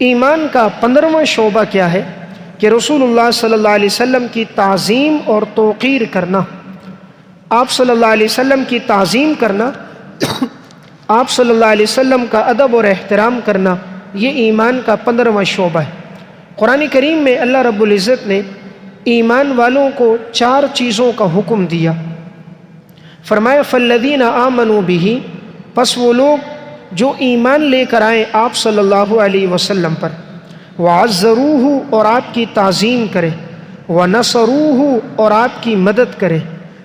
ایمان کا 15واں شعبہ کیا ہے کہ رسول اللہ صلی اللہ علیہ وسلم کی تعظیم اور توقیر کرنا، آپ صلی اللہ علیہ وسلم کی تعظیم کرنا، آپ صلی اللہ علیہ وسلم کا ادب اور احترام کرنا، یہ ایمان کا 15واں شعبہ ہے۔ قرآن کریم میں اللہ رب العزت نے ایمان والوں کو 4 چیزوں کا حکم دیا۔ فرمایا فالذین آمنوا بہ، پس وہ لوگ جو ایمان لے کر آئیں آپ صلی اللہ علیہ وسلم پر، وعزروہ، اور آپ کی تعظیم کرے، ونصروہ، اور آپ کی مدد کرے،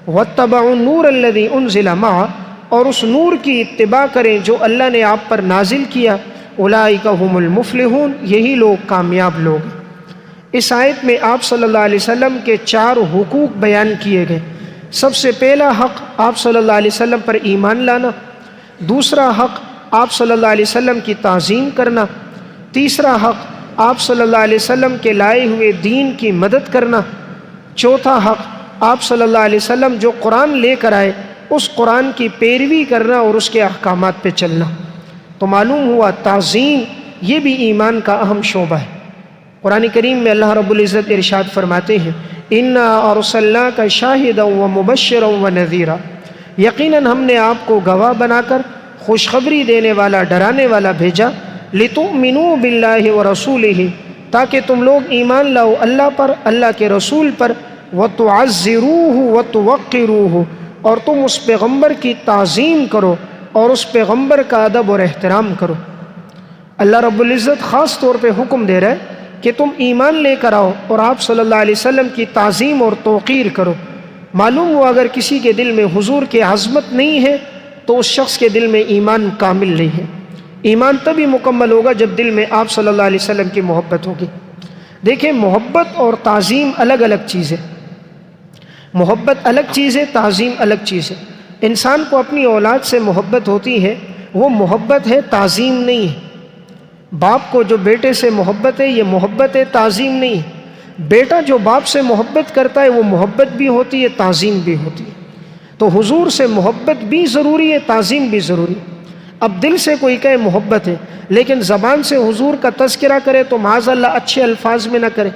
واتبعوا النور الذی انزل معہ، اور اس نور کی اتباع کریں جو اللہ نے آپ پر نازل کیا، اولئک ھم المفلحون، یہی لوگ کامیاب لوگ ہیں۔ اس آیت میں آپ صلی اللہ علیہ وسلم کے 4 حقوق بیان کیے گئے۔ سب سے پہلا حق آپ صلی اللہ علیہ وسلم پر ایمان لانا، دوسرا حق آپ صلی اللہ علیہ وسلم کی تعظیم کرنا، تیسرا حق آپ صلی اللہ علیہ وسلم کے لائے ہوئے دین کی مدد کرنا، چوتھا حق آپ صلی اللہ علیہ وسلم جو قرآن لے کر آئے اس قرآن کی پیروی کرنا اور اس کے احکامات پہ چلنا۔ تو معلوم ہوا تعظیم یہ بھی ایمان کا اہم شعبہ ہے۔ قرآن کریم میں اللہ رب العزت ارشاد فرماتے ہیں اِنَّا أَرْسَلْنَاكَ شَاهِدًا وَمُبَشِّرًا وَنَذِيرًا، یقیناً ہم نے آپ کو گواہ بنا کر خوشخبری دینے والا، ڈرانے والا بھیجا، لِتُؤْمِنُوا بِاللَّهِ وَرَسُولِهِ، تاکہ تم لوگ ایمان لاؤ اللہ پر، اللہ کے رسول پر، وَتُعَزِّرُوهُ وَتُوَقِّرُوهُ، اور تم اس پیغمبر کی تعظیم کرو اور اس پیغمبر کا ادب اور احترام کرو۔ اللہ رب العزت خاص طور پہ حکم دے رہا ہے کہ تم ایمان لے کر آؤ اور آپ صلی اللہ علیہ وسلم کی تعظیم اور توقیر کرو۔ معلوم ہوا اگر کسی کے دل میں حضور کی عظمت نہیں ہے تو اس شخص کے دل میں ایمان کامل نہیں ہے۔ ایمان تبھی مکمل ہوگا جب دل میں آپ صلی اللہ علیہ وسلم کی محبت ہوگی۔ دیکھیں، محبت اور تعظیم الگ الگ چیز ہے۔ محبت الگ چیز ہے، تعظیم الگ چیز ہے۔ انسان کو اپنی اولاد سے محبت ہوتی ہے، وہ محبت ہے، تعظیم نہیں ہے۔ باپ کو جو بیٹے سے محبت ہے، یہ محبت ہے، تعظیم نہیں ہے۔ بیٹا جو باپ سے محبت کرتا ہے وہ محبت بھی ہوتی ہے، تعظیم بھی ہوتی ہے۔ تو حضور سے محبت بھی ضروری ہے، تعظیم بھی ضروری ہے۔ اب دل سے کوئی کہے محبت ہے لیکن زبان سے حضور کا تذکرہ کرے تو معاذ اللہ اچھے الفاظ میں نہ کرے،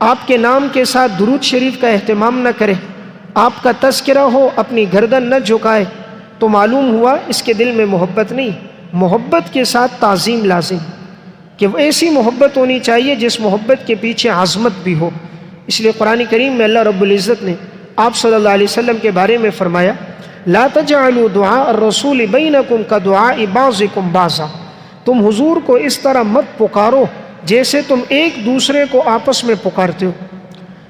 آپ کے نام کے ساتھ درود شریف کا اہتمام نہ کرے، آپ کا تذکرہ ہو اپنی گردن نہ جھکائے، تو معلوم ہوا اس کے دل میں محبت نہیں۔ محبت کے ساتھ تعظیم لازم، کہ وہ ایسی محبت ہونی چاہیے جس محبت کے پیچھے عظمت بھی ہو۔ اس لیے قرآن کریم میں اللہ رب العزت نے آپ صلی اللہ علیہ وسلم کے بارے میں فرمایا لا تجعلوا دعاء الرسول بینکم کدعاء بعضکم بعضا، تم حضور کو اس طرح مت پکارو جیسے تم ایک دوسرے کو آپس میں پکارتے ہو۔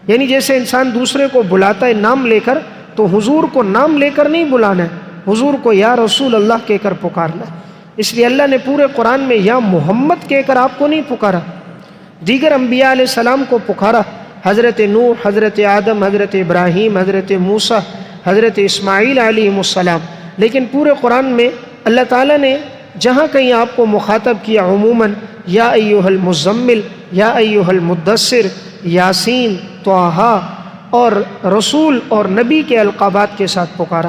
یعنی جیسے انسان دوسرے کو بلاتا ہے نام لے کر، تو حضور کو نام لے کر نہیں بلانا ہے، حضور کو یا رسول اللہ کہہ کر پکارنا ہے۔ اس لیے اللہ نے پورے قرآن میں یا محمد کہہ کر آپ کو نہیں پکارا، دیگر انبیاء علیہ السلام کو پکارا، حضرت نوح، حضرت آدم، حضرت ابراہیم، حضرت موسیٰ، حضرت اسماعیل علیہ السلام۔ لیکن پورے قرآن میں اللہ تعالیٰ نے جہاں کہیں آپ کو مخاطب کیا عموماً یا ایھا المزمل، یا ایھا المدثر، یاسین، طٰہٰ، اور رسول اور نبی کے القابات کے ساتھ پکارا۔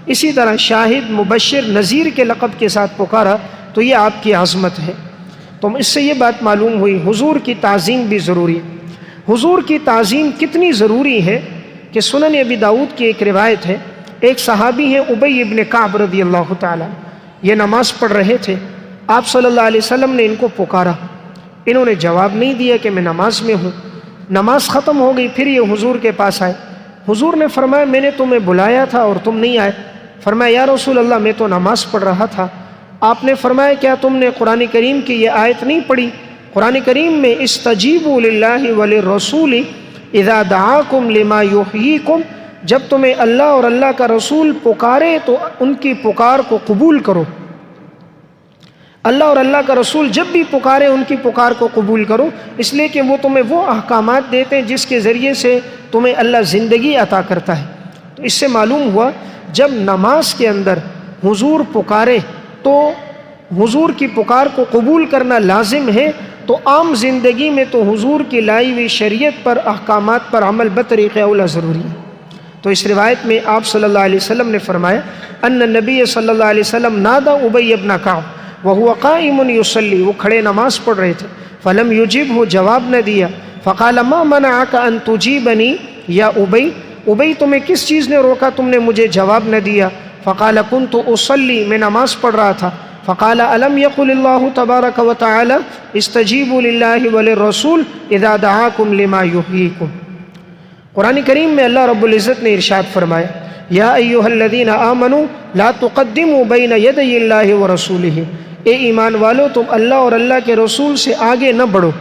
اسی طرح شاہد، مبشر، نذیر کے لقب کے ساتھ پکارا، تو یہ آپ کی عظمت ہے۔ تو اس سے یہ بات معلوم ہوئی حضور کی تعظیم بھی ضروری ہے۔ حضور کی تعظیم کتنی ضروری ہے کہ سنن ابی داؤد کی ایک روایت ہے، ایک صحابی ہیں ابی ابن کعب رضی اللہ تعالیٰ، یہ نماز پڑھ رہے تھے، آپ صلی اللہ علیہ وسلم نے ان کو پکارا، انہوں نے جواب نہیں دیا کہ میں نماز میں ہوں۔ نماز ختم ہو گئی، پھر یہ حضور کے پاس آئے، حضور نے فرمایا میں نے تمہیں بلایا تھا اور تم نہیں آئے۔ فرمایا یا رسول اللہ میں تو نماز پڑھ رہا تھا۔ آپ نے فرمایا کیا تم نے قرآن کریم کی یہ آیت نہیں پڑھی؟ قرآن کریم میں استجیبوا للہ وللرسول اذا دعاکم لما یحییکم، جب تمہیں اللہ اور اللہ کا رسول پکارے تو ان کی پکار کو قبول کرو۔ اللہ اور اللہ کا رسول جب بھی پکارے ان کی پکار کو قبول کرو، اس لیے کہ وہ تمہیں وہ احکامات دیتے ہیں جس کے ذریعے سے تمہیں اللہ زندگی عطا کرتا ہے۔ تو اس سے معلوم ہوا جب نماز کے اندر حضور پکارے تو حضور کی پکار کو قبول کرنا لازم ہے، تو عام زندگی میں تو حضور کی لائی ہوئی شریعت پر، احکامات پر عمل بطریق اولا ضروری ہے۔ تو اس روایت میں آپ صلی اللہ علیہ وسلم نے فرمایا ان النبی صلی اللہ علیہ وسلم نادا ابی ابن کعب، وهو قائم يصلي، وہ کھڑے نماز پڑھ رہے تھے. فلم يجبه، جواب نہ دیا. فقال ما منعك ان تجيبني یا ابی، ابی تمہیں کس چیز نے روکا تم نے مجھے جواب نہ دیا؟ فقال كنت اصلي، میں نماز پڑھ رہا تھا. فقال الم يقل الله تبارك وتعالى استجيبوا لله وللرسول اذا دعاكم لما يحييكم. قرآن کریم میں اللہ رب العزت نے ارشاد فرمایا یا ایھا الذین آمنوا لا تقدموا بین یدی اللہ ورسولہ، اے ایمان والو تم اللہ اور اللہ کے رسول سے آگے نہ بڑھو.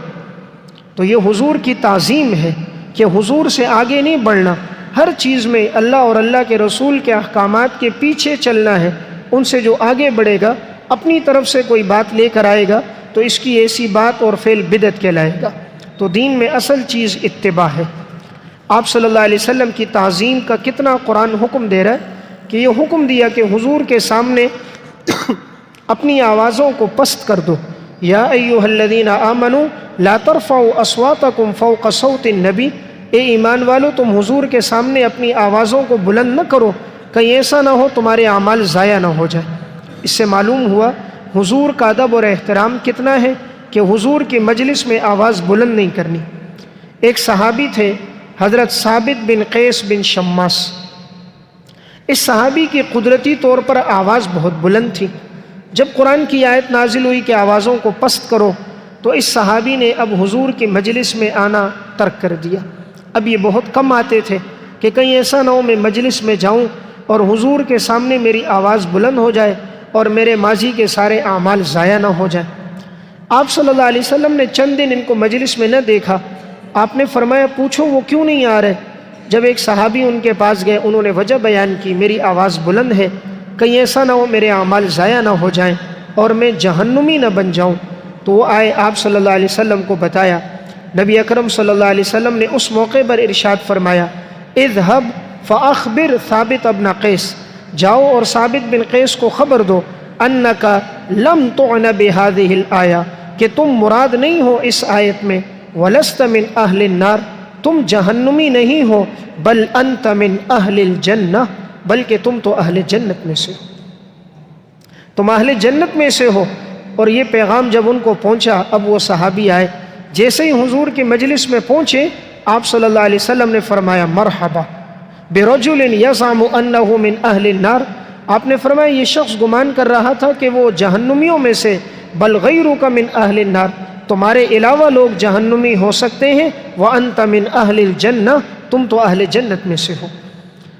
تو یہ حضور کی تعظیم ہے کہ حضور سے آگے نہیں بڑھنا، ہر چیز میں اللہ اور اللہ کے رسول کے احکامات کے پیچھے چلنا ہے. ان سے جو آگے بڑھے گا، اپنی طرف سے کوئی بات لے کر آئے گا تو اس کی ایسی بات اور فعل بدعت کہلائے گا. تو دین میں اصل چیز اتباع ہے. آپ صلی اللہ علیہ وسلم کی تعظیم کا کتنا قرآن حکم دے رہا ہے کہ یہ حکم دیا کہ حضور کے سامنے اپنی آوازوں کو پست کر دو. یا ایھا الذین آمنوا لا ترفعوا اصواتکم فوق صوت النبی، اے ایمان والو تم حضور کے سامنے اپنی آوازوں کو بلند نہ کرو، کہیں ایسا نہ ہو تمہارے اعمال ضائع نہ ہو جائے. اس سے معلوم ہوا حضور کا ادب اور احترام کتنا ہے کہ حضور کی مجلس میں آواز بلند نہیں کرنی. ایک صحابی تھے حضرت ثابت بن قیس بن شماس. اس صحابی کی قدرتی طور پر آواز بہت بلند تھی. جب قرآن کی آیت نازل ہوئی کہ آوازوں کو پست کرو تو اس صحابی نے اب حضور کی مجلس میں آنا ترک کر دیا. اب یہ بہت کم آتے تھے کہ کہیں ایسا نہ ہو میں مجلس میں جاؤں اور حضور کے سامنے میری آواز بلند ہو جائے اور میرے ماضی کے سارے اعمال ضائع نہ ہو جائیں. آپ صلی اللہ علیہ وسلم نے چند دن ان کو مجلس میں نہ دیکھا. آپ نے فرمایا پوچھو وہ کیوں نہیں آ رہے؟ جب ایک صحابی ان کے پاس گئے، انہوں نے وجہ بیان کی میری آواز بلند ہے، کہیں ایسا نہ ہو میرے اعمال ضائع نہ ہو جائیں اور میں جہنمی نہ بن جاؤں. تو وہ آئے، آپ صلی اللہ علیہ وسلم کو بتایا. نبی اکرم صلی اللہ علیہ وسلم نے اس موقع پر ارشاد فرمایا اذهب فاخبر ثابت ابن قیس، جاؤ اور ثابت بن قیس کو خبر دو انک لم تعنى بهذه الآیہ، کہ تم مراد نہیں ہو اس آیت میں، ولست من اہل النار، تم جہنمی نہیں ہو، بل انت من اہل الجنہ، بلکہ تم تو اہل جنت میں سے ہو، تم اہل جنت میں سے ہو. اور یہ پیغام جب ان کو پہنچا، اب وہ صحابی آئے، جیسے ہی حضور کی مجلس میں پہنچے آپ صلی اللہ علیہ وسلم نے فرمایا مرحبا برجل یزعم انہ من اہل النار. آپ نے فرمایا یہ شخص گمان کر رہا تھا کہ وہ جہنمیوں میں سے، بل غیرک من اہل النار، تمہارے علاوہ لوگ جہنمی ہو سکتے ہیں، وانت من اہل الجنہ، تم تو اہل جنت میں سے ہو.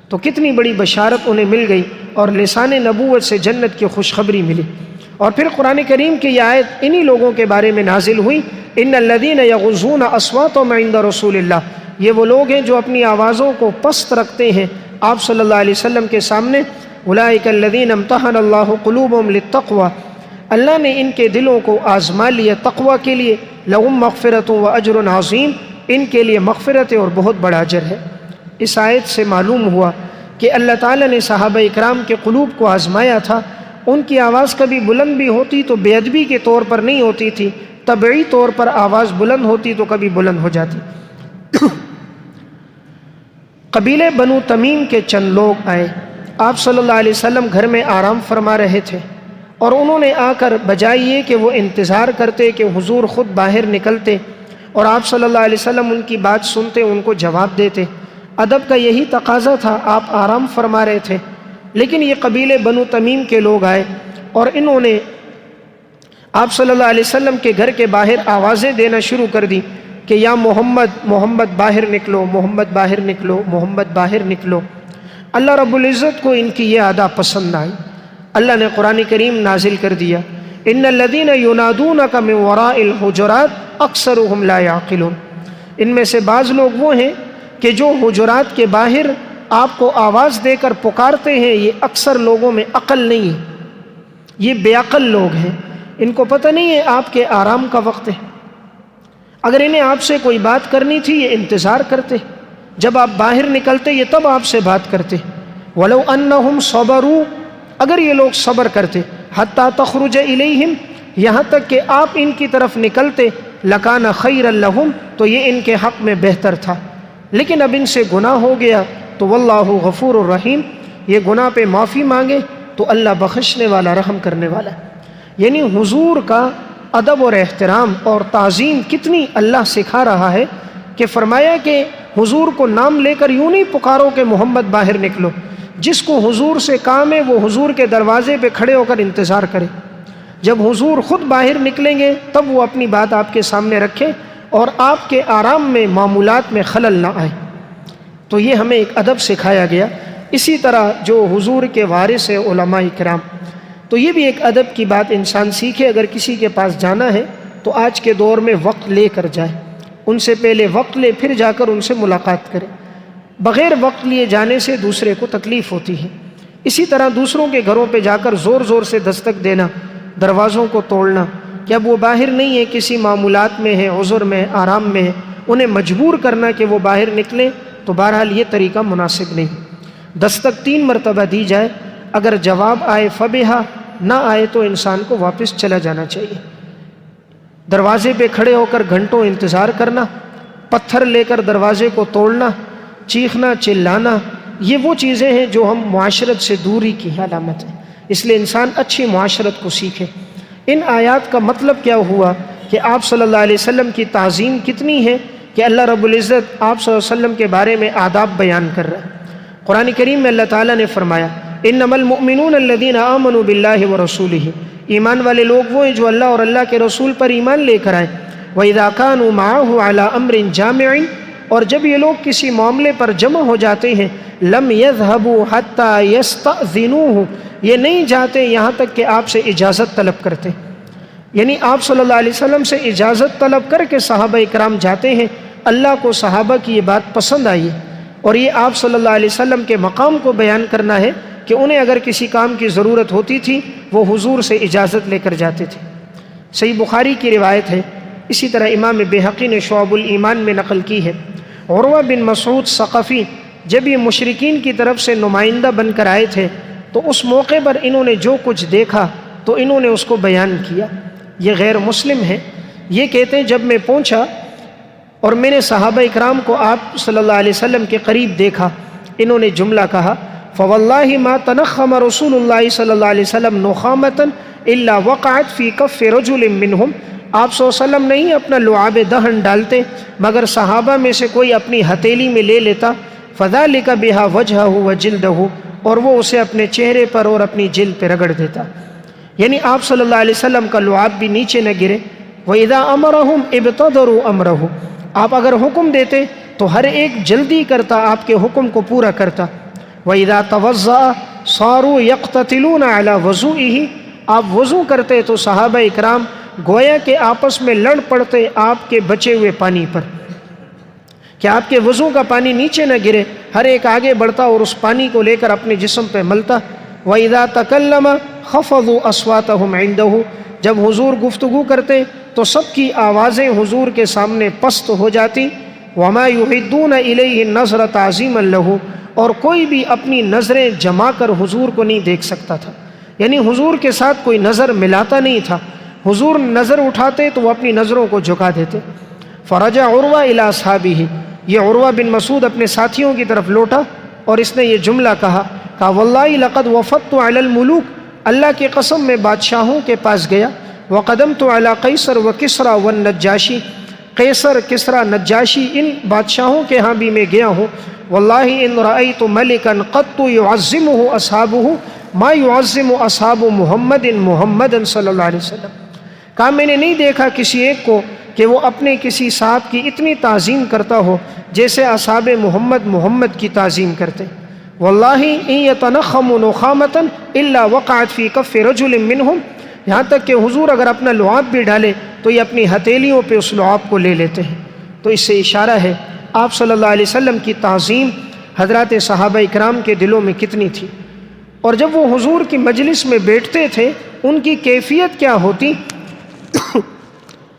تو کتنی بڑی بشارت انہیں مل گئی اور لسان نبوت سے جنت کی خوشخبری ملی. اور پھر قرآن کریم کی یہ آیت انہی لوگوں کے بارے میں نازل ہوئی ان الذین یغضون اصواتهم عند رسول اللہ، یہ وہ لوگ ہیں جو اپنی آوازوں کو پست رکھتے ہیں آپ صلی اللہ علیہ وسلم کے سامنے. اولئک الذین امتحن اللہ قلوبهم للتقوی، اللہ نے ان کے دلوں کو آزما لیا تقوی کے لیے. لہم مغفرۃ واجر عظیم، ان کے لیے مغفرت اور بہت بڑا اجر ہے. اس آیت سے معلوم ہوا کہ اللہ تعالیٰ نے صحابہ اکرام کے قلوب کو آزمایا تھا. ان کی آواز کبھی بلند بھی ہوتی تو بے ادبی کے طور پر نہیں ہوتی تھی، طبعی طور پر آواز بلند ہوتی تو کبھی بلند ہو جاتی. قبیلے بنو تمیم کے چند لوگ آئے، آپ صلی اللہ علیہ وسلم گھر میں آرام فرما رہے تھے اور انہوں نے آ کر بجائے یہ کہ وہ انتظار کرتے کہ حضور خود باہر نکلتے اور آپ صلی اللہ علیہ وسلم ان کی بات سنتے، ان کو جواب دیتے. ادب کا یہی تقاضا تھا، آپ آرام فرما رہے تھے. لیکن یہ قبیلے بنو تمیم کے لوگ آئے اور انہوں نے آپ صلی اللہ علیہ وسلم کے گھر کے باہر آوازیں دینا شروع کر دی کہ یا محمد، محمد باہر نکلو، محمد باہر نکلو، محمد باہر نکلو. اللہ رب العزت کو ان کی یہ ادا پسند آئی. اللہ نے قرآن کریم نازل کر دیا ان الذین ینادونک من وراء الحجرات اکثرهم لا یعقلون، ان میں سے بعض لوگ وہ ہیں کہ جو حجرات کے باہر آپ کو آواز دے کر پکارتے ہیں، یہ اکثر لوگوں میں عقل نہیں ہے، یہ بے عقل لوگ ہیں. ان کو پتہ نہیں ہے آپ کے آرام کا وقت ہے. اگر انہیں آپ سے کوئی بات کرنی تھی یہ انتظار کرتے، جب آپ باہر نکلتے یہ تب آپ سے بات کرتے. وَلَوْ أَنَّهُمْ صَبَرُوا، اگر یہ لوگ صبر کرتے، حَتَّى تَخْرُجَ إِلَيْهِمْ، یہاں تک کہ آپ ان کی طرف نکلتے، لَكَانَ خَيْرًا لَهُمْ، تو یہ ان کے حق میں بہتر تھا. لیکن اب ان سے گناہ ہو گیا تو واللہ غفور الرحیم، یہ گناہ پہ معافی مانگے تو اللہ بخشنے والا، رحم کرنے والا. یعنی حضور کا ادب اور احترام اور تعظیم کتنی اللہ سکھا رہا ہے کہ فرمایا کہ حضور کو نام لے کر یوں نہیں پکارو کہ محمد باہر نکلو، جس کو حضور سے کام ہے وہ حضور کے دروازے پہ کھڑے ہو کر انتظار کرے، جب حضور خود باہر نکلیں گے تب وہ اپنی بات آپ کے سامنے رکھے اور آپ کے آرام میں معمولات میں خلل نہ آئے۔ تو یہ ہمیں ایک ادب سکھایا گیا۔ اسی طرح جو حضور کے وارث ہیں علماء کرام، تو یہ بھی ایک ادب کی بات انسان سیکھے۔ اگر کسی کے پاس جانا ہے تو آج کے دور میں وقت لے کر جائے، ان سے پہلے وقت لے پھر جا کر ان سے ملاقات کرے۔ بغیر وقت لیے جانے سے دوسرے کو تکلیف ہوتی ہے۔ اسی طرح دوسروں کے گھروں پہ جا کر زور زور سے دستک دینا، دروازوں کو توڑنا کہ اب وہ باہر نہیں ہے، کسی معمولات میں ہے، عذر میں، آرام میں ہے، انہیں مجبور کرنا کہ وہ باہر نکلیں، تو بہرحال یہ طریقہ مناسب نہیں۔ دستک 3 مرتبہ دی جائے، اگر جواب آئے فبہا، نہ آئے تو انسان کو واپس چلا جانا چاہیے۔ دروازے پہ کھڑے ہو کر گھنٹوں انتظار کرنا، پتھر لے کر دروازے کو توڑنا، چیخنا چلانا، یہ وہ چیزیں ہیں جو ہم معاشرت سے دوری کی علامت ہیں۔ اس لیے انسان اچھی معاشرت کو سیکھے۔ ان آیات کا مطلب کیا ہوا کہ آپ صلی اللہ علیہ وسلم کی تعظیم کتنی ہے کہ اللہ رب العزت آپ صلی اللہ علیہ وسلم کے بارے میں آداب بیان کر رہا ہے۔ قرآن کریم میں اللہ تعالیٰ نے فرمایا انما المؤمنون الذین آمنوا باللہ ورسولہ، ایمان والے لوگ وہ ہیں جو اللہ اور اللہ کے رسول پر ایمان لے کر آئے۔ وَإِذَا كَانُوا مَعَهُ عَلَىٰ أَمْرٍ جَامِعٍ، اور جب یہ لوگ کسی معاملے پر جمع ہو جاتے ہیں، لَمْ يَذْهَبُوا حَتَّى يَسْتَأْذِنُوهُ، یہ نہیں جاتے یہاں تک کہ آپ سے اجازت طلب کرتے، یعنی آپ صلی اللہ علیہ وسلم سے اجازت طلب کر کے صحابہ اکرام جاتے ہیں۔ اللہ کو صحابہ کی یہ بات پسند آئی ہے، اور یہ آپ صلی اللہ علیہ وسلم کے مقام کو بیان کرنا ہے کہ انہیں اگر کسی کام کی ضرورت ہوتی تھی وہ حضور سے اجازت لے کر جاتے تھے۔ صحیح بخاری کی روایت ہے، اسی طرح امام بہقی نے شعب الایمان میں نقل کی ہے، عروہ بن مسعود ثقفی جب یہ مشرکین کی طرف سے نمائندہ بن کر آئے تھے تو اس موقع پر انہوں نے جو کچھ دیکھا تو انہوں نے اس کو بیان کیا۔ یہ غیر مسلم ہے، یہ کہتے ہیں جب میں پہنچا اور میں نے صحابہ اکرام کو آپ صلی اللہ علیہ وسلم کے قریب دیکھا، انہوں نے جملہ کہا فواللہ ما تنخم رسول اللہ صلی اللہ علیہ وسلم نخامتا الا وقعت فی کف رجل منہم، آپ صلی اللہ علیہ وسلم نہیں اپنا لعاب دہن ڈالتے مگر صحابہ میں سے کوئی اپنی ہتھیلی میں لے لیتا، فذالک بہا وجہہ وجلدہ، اور وہ اسے اپنے چہرے پر اور اپنی جلد پہ رگڑ دیتا، یعنی آپ صلی اللہ علیہ وسلم کا لعاب بھی نیچے نہ گرے۔ وَإِذَا أَمَرَهُمْ ابْتَدَرُوا أَمْرَهُ، آپ اگر حکم دیتے تو ہر ایک جلدی کرتا، آپ کے حکم کو پورا کرتا۔ وَإِذَا تَوَضَّأَ صَارُوا يَقْتَتِلُونَ عَلَى وَضُوئِهِ، آپ وضو کرتے تو صحابہ اکرام گویا کہ آپس میں لڑ پڑتے آپ کے بچے ہوئے پانی پر، کہ آپ کے وضو کا پانی نیچے نہ گرے، ہر ایک آگے بڑھتا اور اس پانی کو لے کر اپنے جسم پہ ملتا۔ وَإِذَا تَكَلَّمَ خَفَضُوا أَصْوَاتَهُمْ عِنْدَهُ، جب حضور گفتگو کرتے تو سب کی آوازیں حضور کے سامنے پست ہو جاتی۔ وَمَا يُحِدُّونَ إِلَيْهِ النَّظْرَ تَعْظِيمًا لَهُ، اور کوئی بھی اپنی نظریں جما کر حضور کو نہیں دیکھ سکتا تھا، یعنی حضور کے ساتھ کوئی نظر ملاتا نہیں تھا، حضور نظر اٹھاتے تو وہ اپنی نظروں کو جھکا دیتے۔ فرجع عروہ الی اصحابہ، یہ عروہ بن مسعود اپنے ساتھیوں کی طرف لوٹا اور اس نے یہ جملہ کہا واللہ لقد وفدت علی الملوک، اللہ کی قسم میں بادشاہوں کے پاس گیا، وقدمت علی قیصر وکسریٰ والنجاشی، قیصر کسریٰ نجاشی ان بادشاہوں کے ہاں بھی میں گیا ہوں۔ واللہ ان رأیت ملکا قط یعظمہ اصحابہ ما یعظم اصحاب محمد محمدا صلی اللہ علیہ وسلم، کہا میں نے نہیں دیکھا کسی ایک کو کہ وہ اپنے کسی صاحب کی اتنی تعظیم کرتا ہو جیسے اصحاب محمد محمد کی تعظیم کرتے۔ واللہ ان یتنخم نخامتا الا وقعت فی کف رجل منہم، یہاں تک کہ حضور اگر اپنا لعاب بھی ڈالے تو یہ اپنی ہتھیلیوں پہ اس لعاب کو لے لیتے ہیں۔ تو اس سے اشارہ ہے آپ صلی اللہ علیہ وسلم کی تعظیم حضرات صحابہ اکرام کے دلوں میں کتنی تھی، اور جب وہ حضور کی مجلس میں بیٹھتے تھے ان کی کیفیت کیا ہوتی۔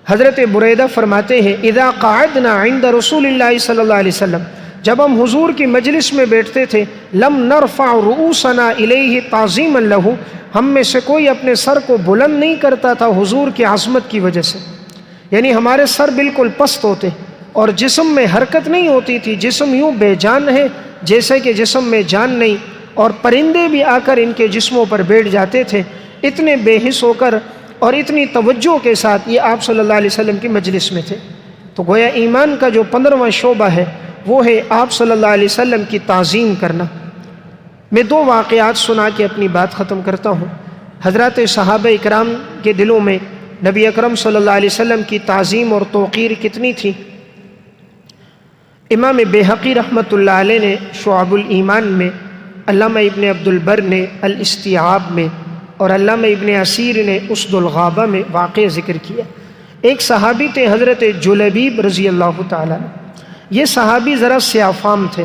حضرت بریدہ فرماتے ہیں اذا قعدنا عند رسول اللہ صلی اللہ علیہ وسلم، جب ہم حضور کی مجلس میں بیٹھتے تھے، لم نرفع رؤوسنا الیہ تعظیما لہ، ہم میں سے کوئی اپنے سر کو بلند نہیں کرتا تھا حضور کی عظمت کی وجہ سے، یعنی ہمارے سر بالکل پست ہوتے اور جسم میں حرکت نہیں ہوتی تھی، جسم یوں بے جان ہے جیسے کہ جسم میں جان نہیں، اور پرندے بھی آ کر ان کے جسموں پر بیٹھ جاتے تھے، اتنے بے حس ہو کر اور اتنی توجہ کے ساتھ یہ آپ صلی اللہ علیہ وسلم کی مجلس میں تھے۔ تو گویا ایمان کا جو 15واں شعبہ ہے وہ ہے آپ صلی اللہ علیہ وسلم کی تعظیم کرنا۔ میں 2 واقعات سنا کے اپنی بات ختم کرتا ہوں۔ حضرات صحابہ اکرام کے دلوں میں نبی اکرم صلی اللہ علیہ وسلم کی تعظیم اور توقیر کتنی تھی۔ امام بیہقی رحمۃ اللہ علیہ نے شعب الایمان میں، علامہ ابن عبد البر نے الاستیعاب میں، اور علامہ ابن اسیر نے اسد الغابہ میں واقع ذکر کیا۔ ایک صحابی تھے حضرت جلیبیب رضی اللہ تعالیٰ عنہ۔ یہ صحابی ذرا سیاہ فام تھے،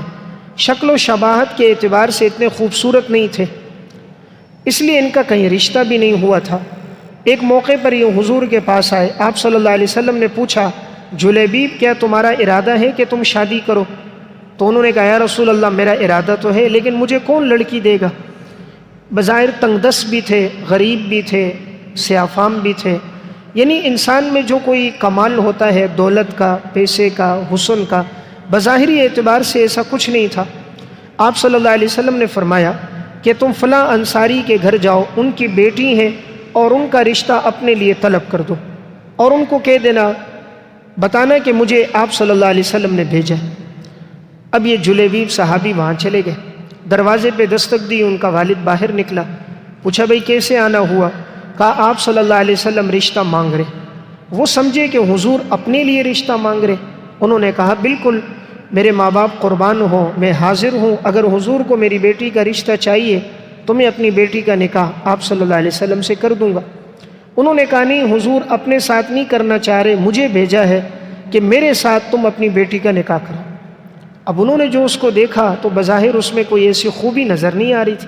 شکل و شباہت کے اعتبار سے اتنے خوبصورت نہیں تھے، اس لیے ان کا کہیں رشتہ بھی نہیں ہوا تھا۔ ایک موقع پر یہ حضور کے پاس آئے، آپ صلی اللہ علیہ وسلم نے پوچھا، جلیبیب کیا تمہارا ارادہ ہے کہ تم شادی کرو؟ تو انہوں نے کہا یا رسول اللہ میرا ارادہ تو ہے، لیکن مجھے کون لڑکی دے گا؟ بظاہر تنگ دست بھی تھے، غریب بھی تھے، سیاہ فام بھی تھے، یعنی انسان میں جو کوئی کمال ہوتا ہے دولت کا، پیسے کا، حسن کا، بظاہری اعتبار سے ایسا کچھ نہیں تھا۔ آپ صلی اللہ علیہ وسلم نے فرمایا کہ تم فلاں انصاری کے گھر جاؤ، ان کی بیٹی ہیں اور ان کا رشتہ اپنے لیے طلب کر دو، اور ان کو کہہ دینا، بتانا کہ مجھے آپ صلی اللہ علیہ وسلم نے بھیجا ہے۔ اب یہ جلیبیب صحابی وہاں چلے گئے، دروازے پہ دستک دی، ان کا والد باہر نکلا، پوچھا بھئی کیسے آنا ہوا؟ کہا آپ صلی اللہ علیہ وسلم رشتہ مانگ رہے۔ وہ سمجھے کہ حضور اپنے لیے رشتہ مانگ رہے۔ انہوں نے کہا بالکل، میرے ماں باپ قربان ہوں، میں حاضر ہوں، اگر حضور کو میری بیٹی کا رشتہ چاہیے تو میں اپنی بیٹی کا نکاح آپ صلی اللہ علیہ وسلم سے کر دوں گا۔ انہوں نے کہا نہیں، حضور اپنے ساتھ نہیں کرنا چاہ رہے، مجھے بھیجا ہے کہ میرے ساتھ تم اپنی بیٹی کا نکاح کرو۔ اب انہوں نے جو اس کو دیکھا تو بظاہر اس میں کوئی ایسی خوبی نظر نہیں آ رہی تھی۔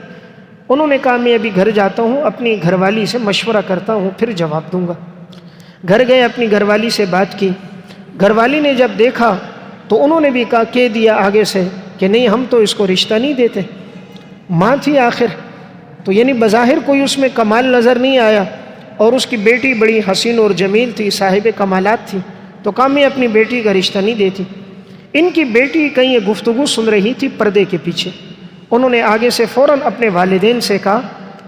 انہوں نے کہا میں ابھی گھر جاتا ہوں، اپنی گھر والی سے مشورہ کرتا ہوں، پھر جواب دوں گا۔ گھر گئے، اپنی گھر والی سے بات کی۔ گھر والی نے جب دیکھا تو انہوں نے بھی کہہ دیا آگے سے کہ نہیں، ہم تو اس کو رشتہ نہیں دیتے۔ ماں تھی آخر، تو یعنی بظاہر کوئی اس میں کمال نظر نہیں آیا، اور اس کی بیٹی بڑی حسین اور جمیل تھی، صاحب کمالات تھی، تو کہا میں اپنی بیٹی کا رشتہ نہیں دیتی۔ ان کی بیٹی کہیں یہ گفتگو سن رہی تھی پردے کے پیچھے۔ انہوں نے آگے سے فوراً اپنے والدین سے کہا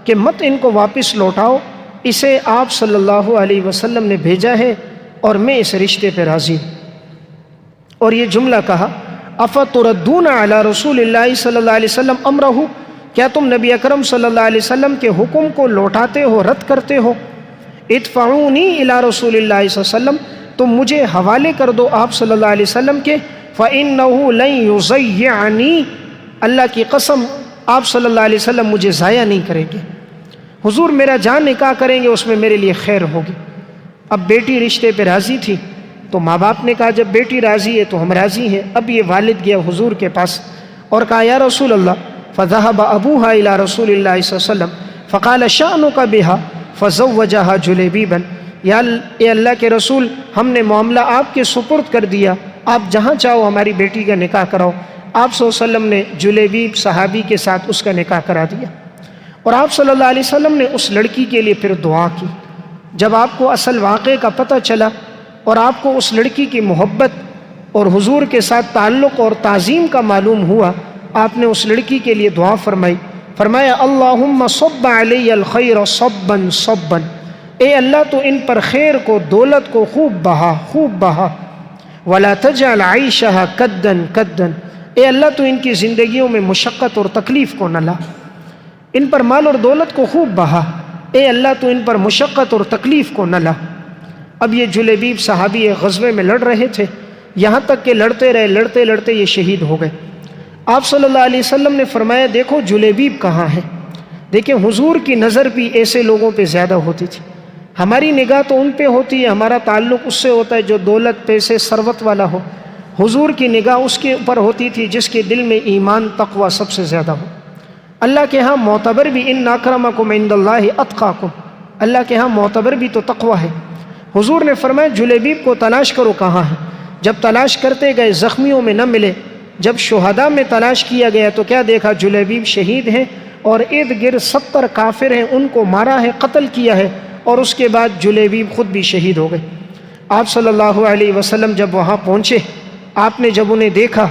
کہ مت ان کو واپس لوٹاؤ، اسے آپ صلی اللہ علیہ وسلم نے بھیجا ہے اور میں اس رشتے پہ راضی ہوں۔ اور یہ جملہ کہا، افتردون علی رسول اللہ صلی اللہ علیہ وسلم امرہ، کیا تم نبی اکرم صلی اللہ علیہ وسلم کے حکم کو لوٹاتے ہو، رد کرتے ہو؟ ادفعونی الی رسول اللہ صلی اللہ علیہ وسلم، تم مجھے حوالے کر دو آپ صلی اللہ علیہ وسلم کے، فإنہ لن یضیعنی، اللہ کی قسم آپ صلی اللہ علیہ وسلم مجھے ضائع نہیں کریں گے، حضور میرا جان نکاح کریں گے، اس میں میرے لیے خیر ہوگی۔ اب بیٹی رشتے پہ راضی تھی تو ماں باپ نے کہا جب بیٹی راضی ہے تو ہم راضی ہیں۔ اب یہ والد گیا حضور کے پاس اور کہا یا رسول اللہ، فذهب ابوها الى رسول اللہ صلی اللہ علیہ وسلم فقال شأنك بها فزوجها جلیبیبا، اے اللہ کے رسول، ہم نے معاملہ آپ کے سپرد کر دیا، آپ جہاں چاہو ہماری بیٹی کا نکاح کراؤ۔ آپ صلی اللہ علیہ وسلم نے جلیبیب صحابی کے ساتھ اس کا نکاح کرا دیا، اور آپ صلی اللہ علیہ وسلم نے اس لڑکی کے لیے پھر دعا کی۔ جب آپ کو اصل واقعے کا پتہ چلا اور آپ کو اس لڑکی کی محبت اور حضور کے ساتھ تعلق اور تعظیم کا معلوم ہوا، آپ نے اس لڑکی کے لیے دعا فرمائی، فرمایا اللہم صب علی الخیر صبا صبا، اے اللہ تو ان پر خیر کو، دولت کو خوب بہا، خوب بہا، ولا تجعل عیشہا کدا کدا، اے اللہ تو ان کی زندگیوں میں مشقت اور تکلیف کو نہ لا، ان پر مال اور دولت کو خوب بہا، اے اللہ تو ان پر مشقت اور تکلیف کو نہ لا۔ اب یہ جلیبیب صحابی ایک غزوے میں لڑ رہے تھے، یہاں تک کہ لڑتے رہے، لڑتے لڑتے یہ شہید ہو گئے۔ آپ صلی اللہ علیہ وسلم نے فرمایا دیکھو جلیبیب کہاں ہے۔ دیکھیں حضور کی نظر بھی ایسے لوگوں پہ زیادہ ہوتی تھی، ہماری نگاہ تو ان پہ ہوتی ہے، ہمارا تعلق اس سے ہوتا ہے جو دولت، پیسے، ثروت والا ہو، حضور کی نگاہ اس کے اوپر ہوتی تھی جس کے دل میں ایمان، تقوی سب سے زیادہ ہو۔ اللہ کے ہاں معتبر بھی ان اکرمکم عند اللہ اتقاکم، اللہ کے ہاں معتبر بھی تو تقوی ہے۔ حضور نے فرمایا جلیبیب کو تلاش کرو کہاں ہے۔ جب تلاش کرتے گئے زخمیوں میں نہ ملے، جب شہداء میں تلاش کیا گیا تو کیا دیکھا، جلیبیب شہید ہیں اور ارد گرد 70 کافر ہیں، ان کو مارا ہے، قتل کیا ہے، اور اس کے بعد جلیبیب خود بھی شہید ہو گئے۔ آپ صلی اللہ علیہ وسلم جب وہاں پہنچے، آپ نے جب انہیں دیکھا،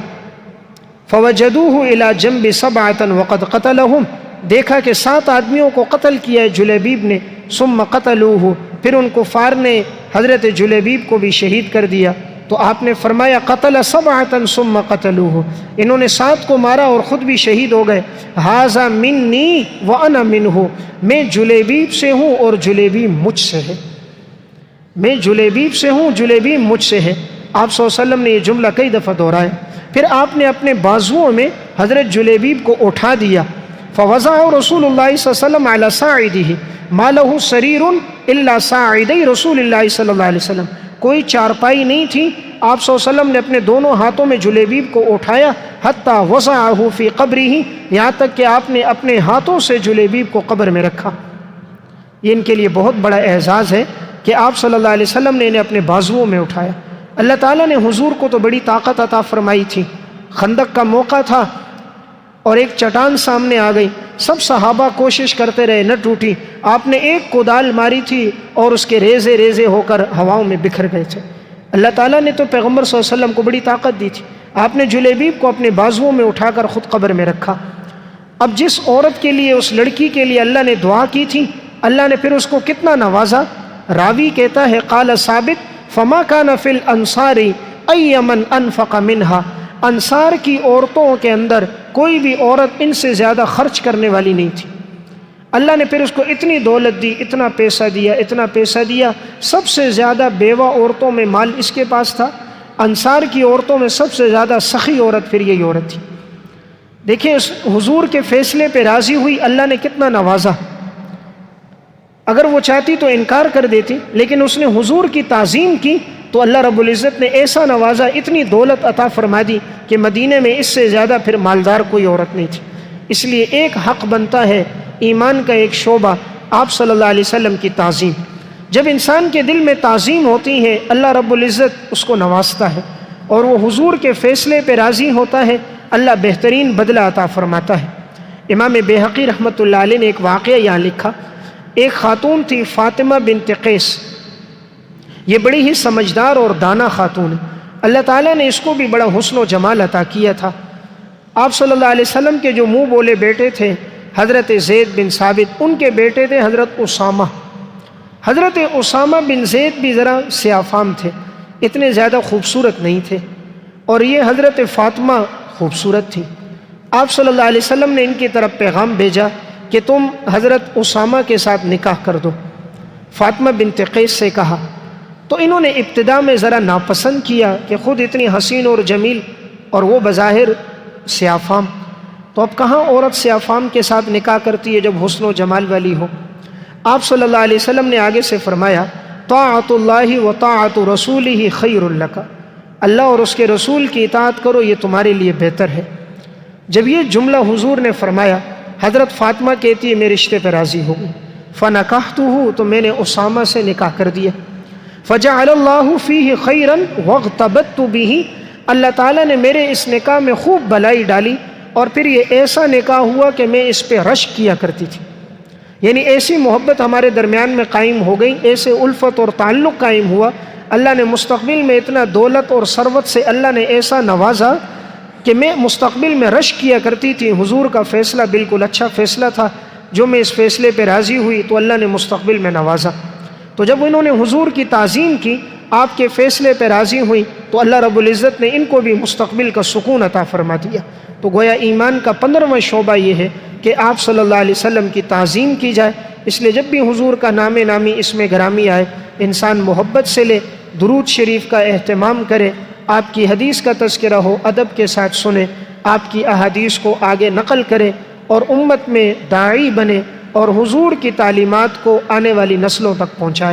فوجدوہ الی جنب 7 وقد قتلہم، دیکھا کہ 7 آدمیوں کو قتل کیا ہے جلیبیب نے، ثم قتلوہ، پھر ان کفار نے حضرت جلیبیب کو بھی شہید کر دیا، تو آپ نے فرمایا قتل سبعۃ ثم قتلوہ، انہوں نے 7 کو مارا اور خود بھی شہید ہو گئے، ھذا منی وانا منہ، میں جلیبیب سے ہوں اور جلیبیب مجھ سے ہے، میں جلیبیب سے ہوں، جلیبیب مجھ سے ہے۔ آپ صلی اللہ علیہ وسلم نے یہ جملہ کئی دفعہ دہرایا۔ پھر آپ نے اپنے بازوؤں میں حضرت جلیبیب کو اٹھا دیا، فوضع رسول اللہ صلی اللہ علیہ وسلم علی صاعدہ ما لہ سریر الا صاعدی رسول اللہ صلی اللہ علیہ وسلم، کوئی چارپائی نہیں تھی، آپ صلی اللہ علیہ وسلم نے اپنے دونوں ہاتھوں میں جلیبیب کو اٹھایا، حتی وضعہ فی قبرہ، یہاں تک کہ آپ نے اپنے ہاتھوں سے جلیبیب کو قبر میں رکھا۔ یہ ان کے لیے بہت بڑا اعزاز ہے کہ آپ صلی اللہ علیہ وسلم نے انہیں اپنے بازوؤں میں اٹھایا۔ اللہ تعالیٰ نے حضور کو تو بڑی طاقت عطا فرمائی تھی، خندق کا موقع تھا اور ایک چٹان سامنے آ گئی، سب صحابہ کوشش کرتے رہے، نہ ٹوٹی، آپ نے ایک کودال ماری تھی اور اس کے ریزے ریزے ہو کر ہواؤں میں بکھر گئے تھے۔ اللہ تعالیٰ نے تو پیغمبر صلی اللہ علیہ وسلم کو بڑی طاقت دی تھی، آپ نے جلیبیب کو اپنے بازوؤں میں اٹھا کر خود قبر میں رکھا۔ اب جس عورت کے لیے، اس لڑکی کے لیے اللہ نے دعا کی تھی، اللہ نے پھر اس کو کتنا نوازا۔ راوی کہتا ہے قال ثابت فما کان فی الانصار ای من انفق منہا، انصار کی عورتوں کے اندر کوئی بھی عورت ان سے زیادہ خرچ کرنے والی نہیں تھی۔ اللہ نے پھر اس کو اتنی دولت دی، اتنا پیسہ دیا، اتنا پیسہ دیا، سب سے زیادہ بیوہ عورتوں میں مال اس کے پاس تھا۔ انصار کی عورتوں میں سب سے زیادہ سخی عورت پھر یہی عورت تھی۔ دیکھیں اس حضور کے فیصلے پہ راضی ہوئی، اللہ نے کتنا نوازا۔ اگر وہ چاہتی تو انکار کر دیتی، لیکن اس نے حضور کی تعظیم کی تو اللہ رب العزت نے ایسا نوازا، اتنی دولت عطا فرما دی کہ مدینے میں اس سے زیادہ پھر مالدار کوئی عورت نہیں تھی۔ اس لیے ایک حق بنتا ہے، ایمان کا ایک شعبہ، آپ صلی اللہ علیہ وسلم کی تعظیم۔ جب انسان کے دل میں تعظیم ہوتی ہے، اللہ رب العزت اس کو نوازتا ہے اور وہ حضور کے فیصلے پہ راضی ہوتا ہے، اللہ بہترین بدلہ عطا فرماتا ہے۔ امام بیہقی رحمۃ اللہ علیہ نے ایک واقعہ یہاں لکھا، ایک خاتون تھی فاطمہ بنت قیس، یہ بڑی ہی سمجھدار اور دانا خاتون ہے، اللہ تعالیٰ نے اس کو بھی بڑا حسن و جمال عطا کیا تھا۔ آپ صلی اللہ علیہ وسلم کے جو منہ بولے بیٹے تھے حضرت زید بن ثابت، ان کے بیٹے تھے حضرت اسامہ۔ حضرت اسامہ بن زید بھی ذرا سیاہ فام تھے، اتنے زیادہ خوبصورت نہیں تھے، اور یہ حضرت فاطمہ خوبصورت تھی۔ آپ صلی اللہ علیہ وسلم نے ان کی طرف پیغام بھیجا کہ تم حضرت اسامہ کے ساتھ نکاح کر دو۔ فاطمہ بنت قیس سے کہا تو انہوں نے ابتدا میں ذرا ناپسند کیا کہ خود اتنی حسین اور جمیل اور وہ بظاہر سیاہ فام، تو اب کہاں عورت سیاہ فام کے ساتھ نکاح کرتی ہے جب حسن و جمال والی ہو۔ آپ صلی اللہ علیہ وسلم نے آگے سے فرمایا طاعت اللہ و طاعت رسولہ خیر لک، اللہ اور اس کے رسول کی اطاعت کرو، یہ تمہارے لیے بہتر ہے۔ جب یہ جملہ حضور نے فرمایا، حضرت فاطمہ کہتی ہے میں رشتے پہ راضی ہو گئی، فنکحتہ، تو میں نے اسامہ سے نکاح کر دیا۔ فجعل اللہ فیہ خیرا واغتبطت بہ، اللہ تعالیٰ نے میرے اس نکاح میں خوب بھلائی ڈالی، اور پھر یہ ایسا نکاح ہوا کہ میں اس پہ رشک کیا کرتی تھی، یعنی ایسی محبت ہمارے درمیان میں قائم ہو گئی، ایسے الفت اور تعلق قائم ہوا، اللہ نے مستقبل میں اتنا دولت اور ثروت سے اللہ نے ایسا نوازا کہ میں مستقبل میں رشک کیا کرتی تھی۔ حضور کا فیصلہ بالکل اچھا فیصلہ تھا، جو میں اس فیصلے پہ راضی ہوئی تو اللہ نے مستقبل میں نوازا۔ تو جب انہوں نے حضور کی تعظیم کی، آپ کے فیصلے پہ راضی ہوئی، تو اللہ رب العزت نے ان کو بھی مستقبل کا سکون عطا فرما دیا۔ تو گویا ایمان کا 15واں شعبہ یہ ہے کہ آپ صلی اللہ علیہ وسلم کی تعظیم کی جائے۔ اس لیے جب بھی حضور کا نام نامی اس میں گرامی آئے، انسان محبت سے لے، درود شریف کا اہتمام کرے، آپ کی حدیث کا تذکرہ ہو، ادب کے ساتھ سنے، آپ کی احادیث کو آگے نقل کرے اور امت میں داعی بنے اور حضور کی تعلیمات کو آنے والی نسلوں تک پہنچائے۔